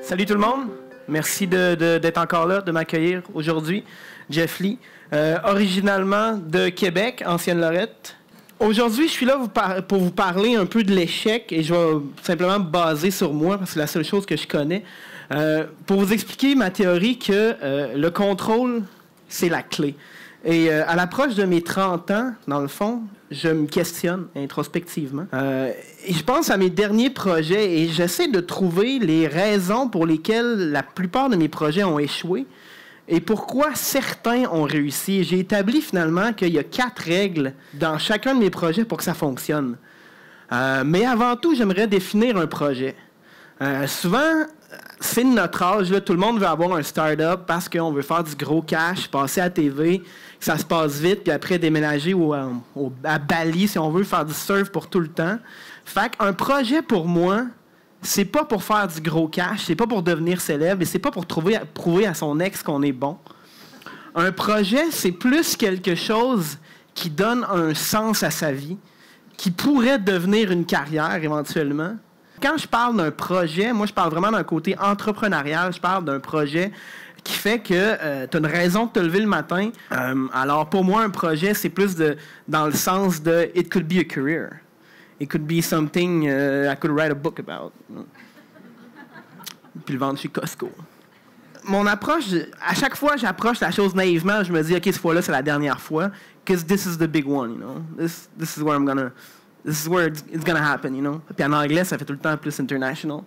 Salut tout le monde. Merci d'être encore là, de m'accueillir aujourd'hui. Jeff Lee, originalement de Québec, ancienne Lorette. Aujourd'hui, je suis là pour vous parler un peu de l'échec et je vais simplement me baser sur moi parce que c'est la seule chose que je connais. Pour vous expliquer ma théorie que le contrôle, c'est la clé. Et à l'approche de mes 30 ans, dans le fond, je me questionne introspectivement. Et je pense à mes derniers projets et j'essaie de trouver les raisons pour lesquelles la plupart de mes projets ont échoué et pourquoi certains ont réussi. J'ai établi finalement qu'il y a 4 règles dans chacun de mes projets pour que ça fonctionne. Mais avant tout, j'aimerais définir un projet. Souvent, c'est de notre âge, là, tout le monde veut avoir un start-up parce qu'on veut faire du gros cash, passer à la TV, que ça se passe vite, puis après déménager à Bali, si on veut, faire du surf pour tout le temps. Fait qu'un projet, pour moi, c'est pas pour faire du gros cash, c'est pas pour devenir célèbre, et c'est pas pour prouver à son ex qu'on est bon. Un projet, c'est plus quelque chose qui donne un sens à sa vie, qui pourrait devenir une carrière éventuellement. Quand je parle d'un projet, moi, je parle vraiment d'un côté entrepreneurial. Je parle d'un projet qui fait que tu as une raison de te lever le matin. Alors, pour moi, un projet, c'est plus dans le sens de « it could be a career ». It could be something I could write a book about. Puis le vendre chez Costco. Mon approche, à chaque fois, j'approche la chose naïvement. Je me dis « OK, cette fois-là, c'est la dernière fois. Because this is the big one, you know. This is where I'm gonna... This is where it's gonna happen, you know. » Puis en anglais, ça fait tout le temps plus international.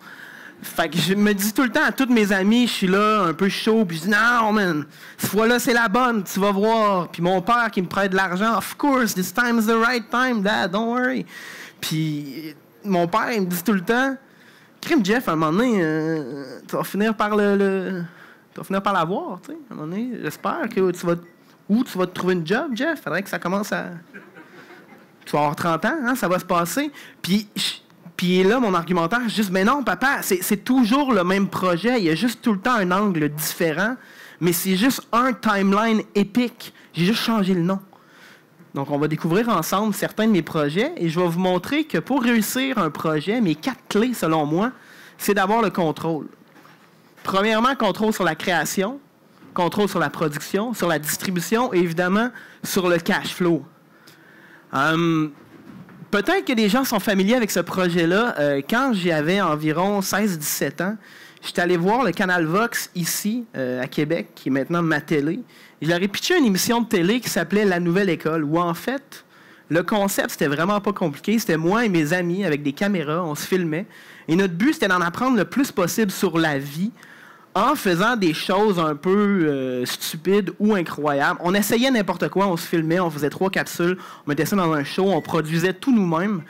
Fait que je me dis tout le temps à tous mes amis, je suis là, un peu chaud, puis je dis « Non, man, cette fois-là, c'est la bonne, tu vas voir. » Puis mon père qui me prête de l'argent, « Of course, this time is the right time, Dad, don't worry. » Puis mon père, il me dit tout le temps, « Crime, Jeff, à un moment donné, tu vas finir par tu vas finir par l'avoir, tu sais. À un moment donné, j'espère que tu vas te trouver une job, Jeff. Faudrait que ça commence à... Tu vas avoir 30 ans, hein, ça va se passer. » Puis là, mon argumentaire, c'est juste, « Mais non, papa, c'est toujours le même projet. Il y a juste tout le temps un angle différent. Mais c'est juste un timeline épique. J'ai juste changé le nom. » Donc, on va découvrir ensemble certains de mes projets. Et je vais vous montrer que pour réussir un projet, mes 4 clés, selon moi, c'est d'avoir le contrôle. Premièrement, contrôle sur la création, contrôle sur la production, sur la distribution et évidemment, sur le cash flow. Peut-être que des gens sont familiers avec ce projet-là. Quand j'avais environ 16-17 ans, j'étais allé voir le Canal Vox ici, à Québec, qui est maintenant ma télé. Je leur ai pitché une émission de télé qui s'appelait La Nouvelle École, où en fait, le concept, c'était vraiment pas compliqué. C'était moi et mes amis avec des caméras, on se filmait. Et notre but, c'était d'en apprendre le plus possible sur la vie, en faisant des choses un peu stupides ou incroyables. On essayait n'importe quoi, on se filmait, on faisait 3 capsules, on mettait ça dans un show, on produisait tout nous-mêmes.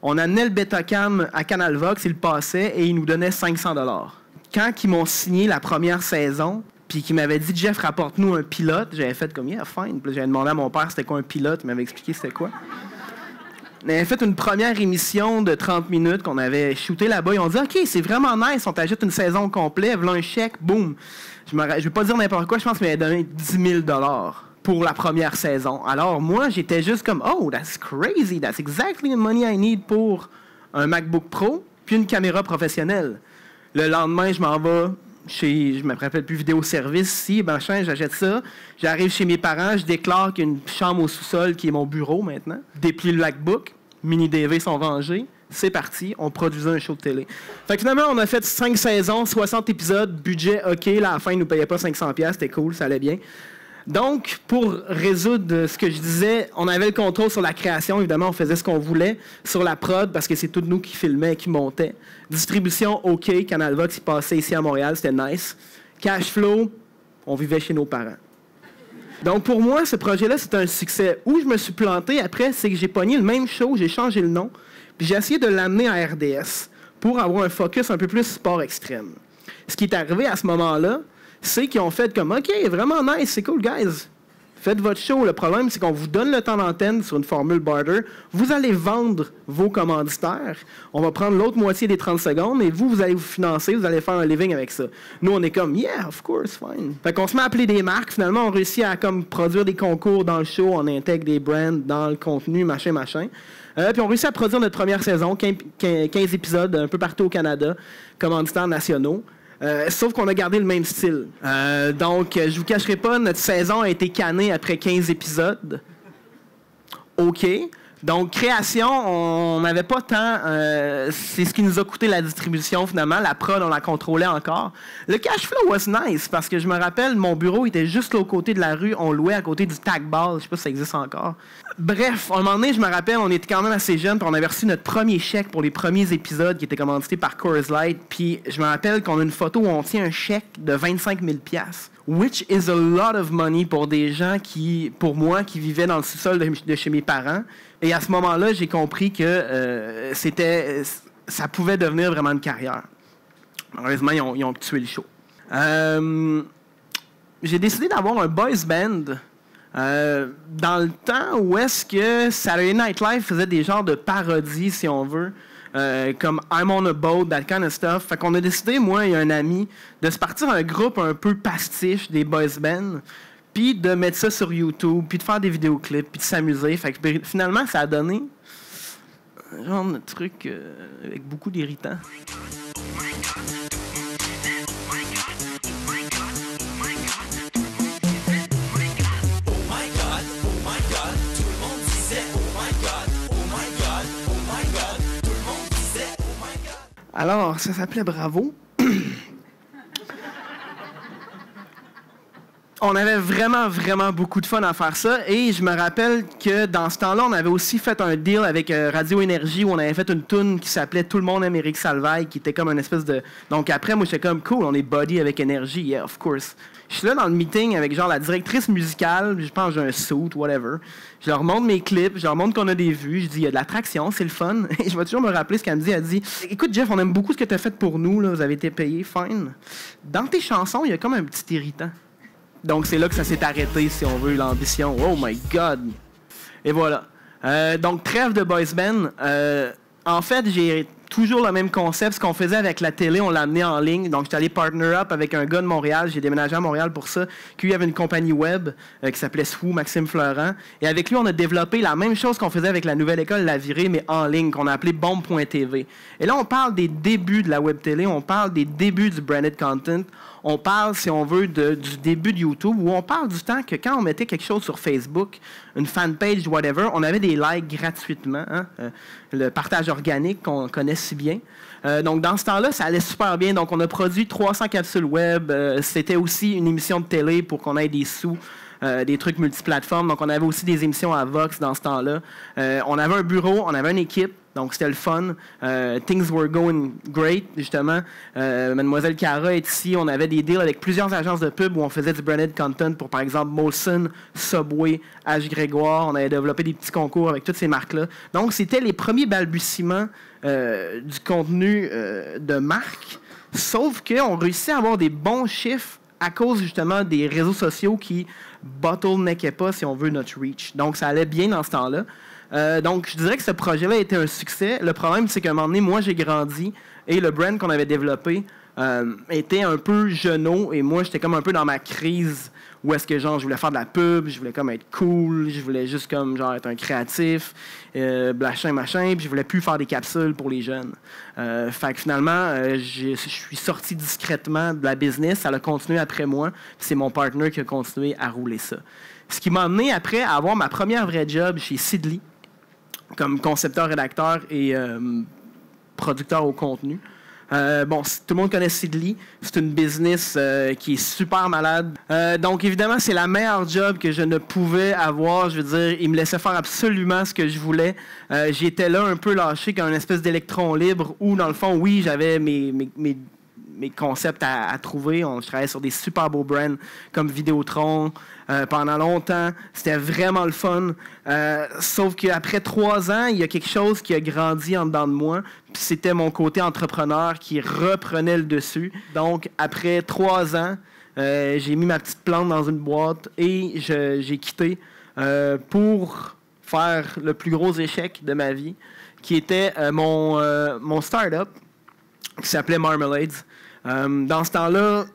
On amenait le Betacam à Canal Vox, il passait et il nous donnait 500 $. Quand ils m'ont signé la première saison, puis qu'ils m'avaient dit « Jeff, rapporte-nous un pilote », j'avais fait comme « Yeah, fine ». Puis j'avais demandé à mon père c'était quoi un pilote, il m'avait expliqué c'était quoi. On avait fait une première émission de 30 minutes qu'on avait shooté là-bas. Ils ont dit « OK, c'est vraiment nice, on t'ajoute une saison complète, voilà un chèque, boum ». Je ne vais pas dire n'importe quoi, je pense qu'il m'avait donné 10 000 $ pour la première saison. Alors moi, j'étais juste comme « Oh, that's crazy, that's exactly the money I need pour un MacBook Pro puis une caméra professionnelle ». Le lendemain, je m'en vais je me rappelle plus vidéo-service ici, machin, j'achète ça. J'arrive chez mes parents, je déclare qu'il y a une chambre au sous-sol qui est mon bureau maintenant. Déplie le MacBook, mini-DV sont rangés. C'est parti, on produisait un show de télé. Fait que finalement, on a fait 5 saisons, 60 épisodes, budget OK, là, à la fin, ils nous payaient pas 500$, c'était cool, ça allait bien. Donc, pour résoudre ce que je disais, on avait le contrôle sur la création. Évidemment, on faisait ce qu'on voulait. Sur la prod, parce que c'est tout nous qui filmait, qui montait. Distribution, OK. Canal Vox, il passait ici à Montréal, c'était nice. Cash flow, on vivait chez nos parents. Donc, pour moi, ce projet-là, c'est un succès. Où je me suis planté après, c'est que j'ai pogné le même show, j'ai changé le nom, puis j'ai essayé de l'amener à RDS pour avoir un focus un peu plus sport extrême. Ce qui est arrivé à ce moment-là, c'est qu'ils ont fait comme « OK, vraiment nice, c'est cool, guys. Faites votre show. Le problème, c'est qu'on vous donne le temps d'antenne sur une formule barter. Vous allez vendre vos commanditaires. On va prendre l'autre moitié des 30 secondes et vous allez vous financer, vous allez faire un living avec ça. » Nous, on est comme « Yeah, of course, fine. » Fait qu'on se met à appeler des marques. Finalement, on réussit à comme produire des concours dans le show. On intègre des brands dans le contenu, machin. Puis on réussit à produire notre première saison, 15 épisodes un peu partout au Canada, commanditaires nationaux. Sauf qu'on a gardé le même style. Donc, je vous cacherai pas, notre saison a été cannée après 15 épisodes. OK. Donc, création, on n'avait pas tant... c'est ce qui nous a coûté la distribution, finalement. La prod, on la contrôlait encore. Le cash flow was nice, parce que je me rappelle, mon bureau était juste là au côté de la rue. On louait à côté du Tac Ball. Je sais pas si ça existe encore. Bref, à un moment donné, je me rappelle, on était quand même assez jeunes, puis on avait reçu notre premier chèque pour les premiers épisodes qui était commandité par Coors Light. Puis je me rappelle qu'on a une photo où on tient un chèque de 25 000 $, which is a lot of money pour des gens qui, pour moi, qui vivaient dans le sous-sol de chez mes parents. Et à ce moment-là, j'ai compris que ça pouvait devenir vraiment une carrière. Malheureusement, ils ont tué le show. J'ai décidé d'avoir un boys band dans le temps où est-ce que Saturday Night Live faisait des genres de parodies, si on veut, comme I'm on a boat, that kind of stuff. Fait qu'on a décidé, moi et un ami, de se partir un groupe un peu pastiche des boys bands, puis de mettre ça sur YouTube, puis de faire des vidéoclips, puis de s'amuser. Fait que finalement, ça a donné un genre de truc avec beaucoup d'irritants. Alors, ça s'appelait Bravo. On avait vraiment, vraiment beaucoup de fun à faire ça. Et je me rappelle que dans ce temps-là, on avait aussi fait un deal avec Radio Énergie où on avait fait une toune qui s'appelait Tout le monde aime Éric Salvaille, qui était comme une espèce de... Donc après, moi, j'étais comme cool, on est buddy avec Énergie, yeah, of course. Je suis là dans le meeting avec genre la directrice musicale, je pense que j'ai un suit, whatever. Je leur montre mes clips, je leur montre qu'on a des vues, je dis il y a de l'attraction, c'est le fun. Et je vais toujours me rappeler ce qu'elle me dit. Elle dit écoute Jeff, on aime beaucoup ce que tu as fait pour nous, là, vous avez été payé, fine. Dans tes chansons, il y a comme un petit irritant. Donc c'est là que ça s'est arrêté, si on veut, l'ambition. Oh my God! Et voilà. Donc trêve de boys band. En fait, j'ai toujours le même concept. Ce qu'on faisait avec la télé, on l'a amené en ligne. Donc, j'étais allé partner up avec un gars de Montréal. J'ai déménagé à Montréal pour ça. Qui lui avait une compagnie web qui s'appelait Swoo, Maxime Fleurant. Et avec lui, on a développé la même chose qu'on faisait avec la nouvelle école La Virée, mais en ligne, qu'on a appelé Bombe.tv. Et là, on parle des débuts de la web télé. On parle des débuts du branded content. On parle, si on veut, du début de YouTube, où on parle du temps que quand on mettait quelque chose sur Facebook, une fanpage, whatever, on avait des likes gratuitement, hein, le partage organique qu'on connaît si bien. Donc, dans ce temps-là, ça allait super bien. Donc, on a produit 300 capsules web. C'était aussi une émission de télé pour qu'on ait des sous. Des trucs multiplateformes. Donc, on avait aussi des émissions à Vox dans ce temps-là. On avait un bureau, on avait une équipe. Donc, c'était le fun. Things were going great, justement. Mademoiselle Cara est ici. On avait des deals avec plusieurs agences de pub où on faisait du branded content pour, par exemple, Molson, Subway, H. Grégoire. On avait développé des petits concours avec toutes ces marques-là. Donc, c'était les premiers balbutiements du contenu de marque. Sauf qu'on réussit à avoir des bons chiffres à cause, justement, des réseaux sociaux qui bottleneckaient pas, si on veut, notre reach. Donc, ça allait bien dans ce temps-là. Donc, je dirais que ce projet-là a été un succès. Le problème, c'est qu'à un moment donné, moi, j'ai grandi et le brand qu'on avait développé était un peu jeunot et moi, j'étais comme un peu dans ma crise où est-ce que, genre, je voulais faire de la pub, je voulais comme être cool, je voulais juste comme, genre, être un créatif, machin, puis je voulais plus faire des capsules pour les jeunes. Fait que finalement, je suis sorti discrètement de la business, ça a continué après moi, puis c'est mon partner qui a continué à rouler ça. Ce qui m'a amené après à avoir ma première vraie job chez Sidley, comme concepteur-rédacteur et producteur au contenu. Bon, tout le monde connaît Sidley. C'est une business qui est super malade. Donc, évidemment, c'est la meilleure job que je ne pouvais avoir. Je veux dire, il me laissait faire absolument ce que je voulais. J'étais là un peu lâché comme une espèce d'électron libre où, dans le fond, oui, j'avais mes concepts à trouver. Je travaillais sur des super beaux brands comme Vidéotron pendant longtemps. C'était vraiment le fun. Sauf qu'après 3 ans, il y a quelque chose qui a grandi en dedans de moi. Puis c'était mon côté entrepreneur qui reprenait le dessus. Donc, après 3 ans, j'ai mis ma petite plante dans une boîte et j'ai quitté pour faire le plus gros échec de ma vie, qui était mon start-up qui s'appelait Marmalades. Dans ce temps-là,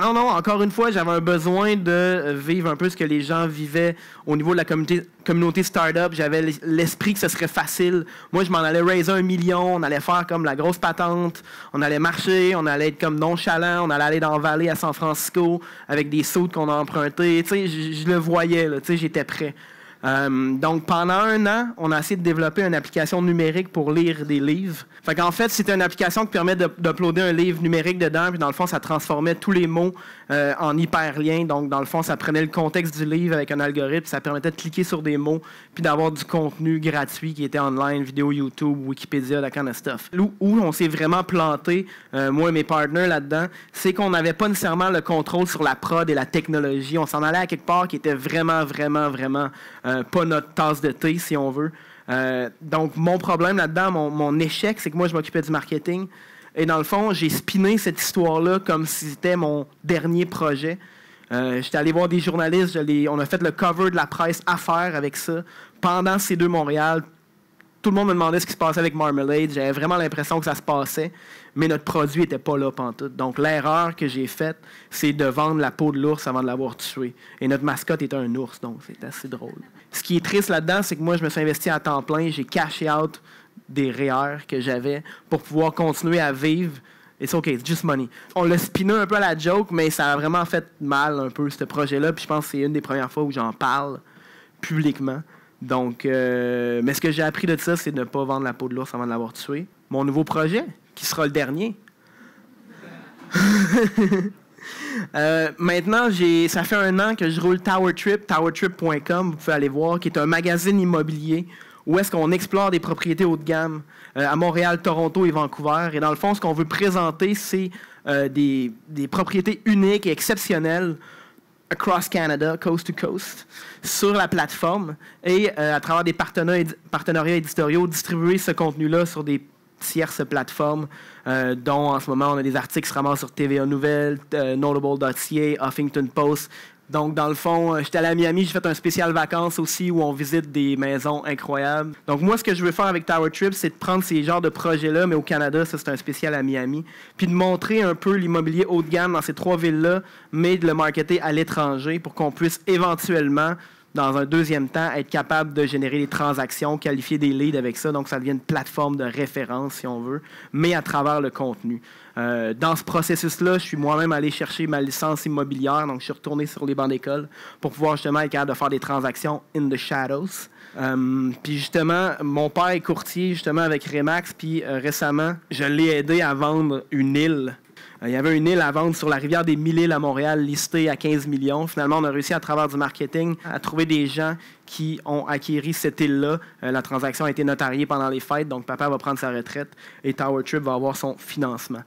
non, encore une fois, j'avais un besoin de vivre un peu ce que les gens vivaient au niveau de la communauté startup. J'avais l'esprit que ce serait facile. Moi, je m'en allais raiser 1 million, on allait faire comme la grosse patente, on allait marcher, on allait être comme nonchalant, on allait aller dans la vallée à San Francisco avec des sauts qu'on a empruntés. Tu sais, je le voyais, là, tu sais, j'étais prêt. Donc, pendant 1 an, on a essayé de développer une application numérique pour lire des livres. Fait qu'en fait, c'était une application qui permet d'uploader un livre numérique dedans, puis dans le fond, ça transformait tous les mots en hyperliens. Donc, dans le fond, ça prenait le contexte du livre avec un algorithme, ça permettait de cliquer sur des mots, puis d'avoir du contenu gratuit qui était online, vidéo YouTube, Wikipédia, that kind of stuff. Où on s'est vraiment planté, moi et mes partners là-dedans, c'est qu'on n'avait pas nécessairement le contrôle sur la prod et la technologie. On s'en allait à quelque part qui était vraiment pas notre tasse de thé, si on veut. Donc, mon problème là-dedans, mon échec, c'est que moi, je m'occupais du marketing. Et dans le fond, j'ai spiné cette histoire-là comme si c'était mon dernier projet. J'étais allé voir des journalistes, on a fait le cover de la presse Affaires avec ça. Pendant C2 Montréal, tout le monde me demandait ce qui se passait avec Marmalade. J'avais vraiment l'impression que ça se passait, mais notre produit n'était pas là pantoute. Donc, l'erreur que j'ai faite, c'est de vendre la peau de l'ours avant de l'avoir tué. Et notre mascotte était un ours, donc c'est assez drôle. Ce qui est triste là-dedans, c'est que moi, je me suis investi à temps plein. J'ai caché out des REER que j'avais pour pouvoir continuer à vivre. It's okay, it's just money. On l'a spiné un peu à la joke, mais ça a vraiment fait mal un peu, ce projet-là. Puis je pense que c'est une des premières fois où j'en parle publiquement. Donc, mais ce que j'ai appris de ça, c'est de ne pas vendre la peau de l'ours avant de l'avoir tué. Mon nouveau projet, qui sera le dernier. Maintenant, ça fait 1 an que je roule Tower Trip, towertrip.com, vous pouvez aller voir, qui est un magazine immobilier où est-ce qu'on explore des propriétés haut de gamme à Montréal, Toronto et Vancouver. Et dans le fond, ce qu'on veut présenter, c'est des propriétés uniques et exceptionnelles across Canada, coast to coast, sur la plateforme et à travers des partenariats éditoriaux, distribuer ce contenu-là sur des tierces plateformes, dont en ce moment on a des articles qui se ramassent sur TVA Nouvelles, Notable.ca, Huffington Post. Donc, dans le fond, j'étais allé à Miami, j'ai fait un spécial vacances aussi où on visite des maisons incroyables. Donc, moi, ce que je veux faire avec Tower Trip, c'est de prendre ces genres de projets-là, mais au Canada, ça, c'est un spécial à Miami, puis de montrer un peu l'immobilier haut de gamme dans ces 3 villes-là, mais de le marketer à l'étranger pour qu'on puisse éventuellement, dans un deuxième temps, être capable de générer des transactions, qualifier des leads avec ça, donc ça devient une plateforme de référence, si on veut, mais à travers le contenu. Dans ce processus-là, je suis moi-même allé chercher ma licence immobilière, donc je suis retourné sur les bancs d'école pour pouvoir justement être capable de faire des transactions in the shadows. Puis justement, mon père est courtier justement avec Remax, puis récemment, je l'ai aidé à vendre une île. Il y avait une île à vendre sur la rivière des 1000 îles à Montréal, listée à 15 millions. Finalement, on a réussi à travers du marketing à trouver des gens qui ont acquis cette île-là. La transaction a été notariée pendant les fêtes, donc papa va prendre sa retraite et Tower Trip va avoir son financement.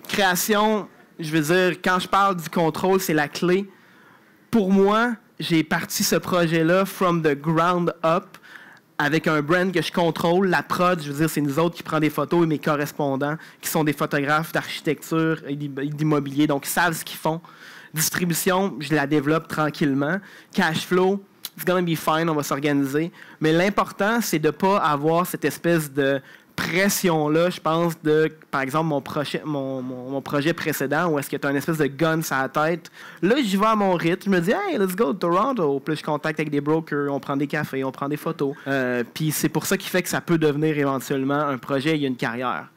Création, je veux dire, quand je parle du contrôle, c'est la clé. Pour moi, j'ai parti ce projet-là from the ground up, avec un brand que je contrôle. La prod, je veux dire, c'est nous autres qui prenons des photos et mes correspondants, qui sont des photographes d'architecture et d'immobilier, donc ils savent ce qu'ils font. Distribution, je la développe tranquillement. Cash flow, it's gonna be fine, on va s'organiser. Mais l'important, c'est de ne pas avoir cette espèce de pression-là, je pense, de, par exemple, mon projet précédent, où est-ce que tu as une espèce de gun sur la tête. Là, j'y vais à mon rythme. Je me dis, hey, let's go to Toronto. Puis je contacte avec des brokers, on prend des cafés, on prend des photos. Puis c'est pour ça qui fait que ça peut devenir éventuellement un projet et une carrière.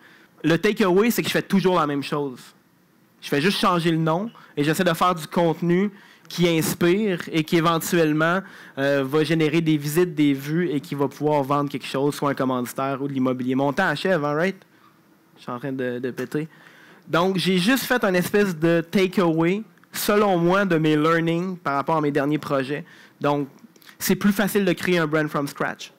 Le takeaway, c'est que je fais toujours la même chose. Je fais juste changer le nom et j'essaie de faire du contenu qui inspire et qui éventuellement va générer des visites, des vues et qui va pouvoir vendre quelque chose, soit un commanditaire ou de l'immobilier. Mon temps achève, hein, right? Je suis en train de péter. Donc, j'ai juste fait une espèce de takeaway, selon moi, de mes learnings par rapport à mes derniers projets. Donc, c'est plus facile de créer un brand from scratch.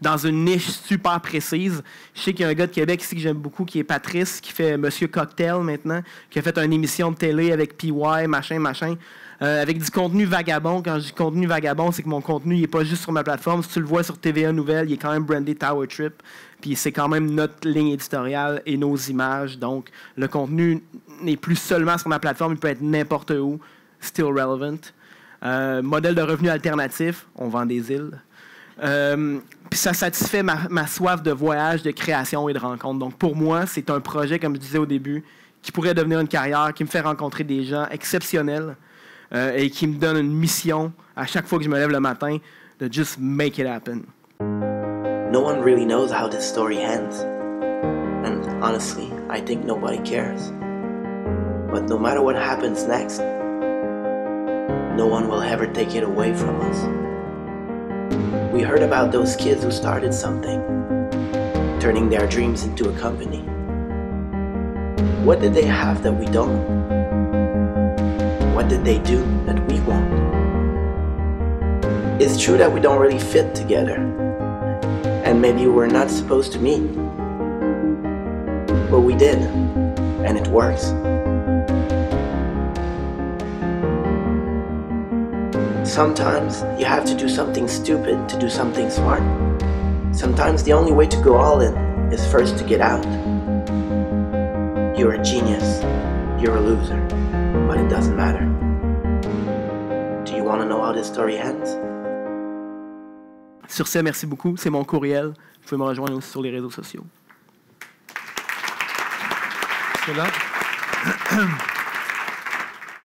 Dans une niche super précise. Je sais qu'il y a un gars de Québec ici que j'aime beaucoup, qui est Patrice, qui fait Monsieur Cocktail maintenant, qui a fait une émission de télé avec PY, machin, avec du contenu vagabond. Quand je dis contenu vagabond, c'est que mon contenu n'est pas juste sur ma plateforme. Si tu le vois sur TVA Nouvelles, il est quand même brandé Tower Trip. Puis c'est quand même notre ligne éditoriale et nos images. Donc, le contenu n'est plus seulement sur ma plateforme, il peut être n'importe où. Still relevant. Modèle de revenu alternatif, on vend des îles. Puis ça satisfait ma soif de voyage, de création et de rencontre. Donc pour moi, c'est un projet, comme je disais au début, qui pourrait devenir une carrière, qui me fait rencontrer des gens exceptionnels et qui me donne une mission à chaque fois que je me lève le matin de just make it happen. No one really knows how this story ends. And honestly, I think nobody cares. But no matter what happens next, no one will ever take it away from us. We heard about those kids who started something, turning their dreams into a company. What did they have that we don't? What did they do that we won't? It's true that we don't really fit together, and maybe we're not supposed to meet. But we did, and it works. Sometimes you have to do something stupid to do something smart. Sometimes the only way to go all in is first to get out. You're a genius, you're a loser, but it doesn't matter. Do you want to know how this story ends? Sur ce, merci beaucoup. C'est mon courriel. Vous pouvez me rejoindre aussi sur les réseaux sociaux. C'est là.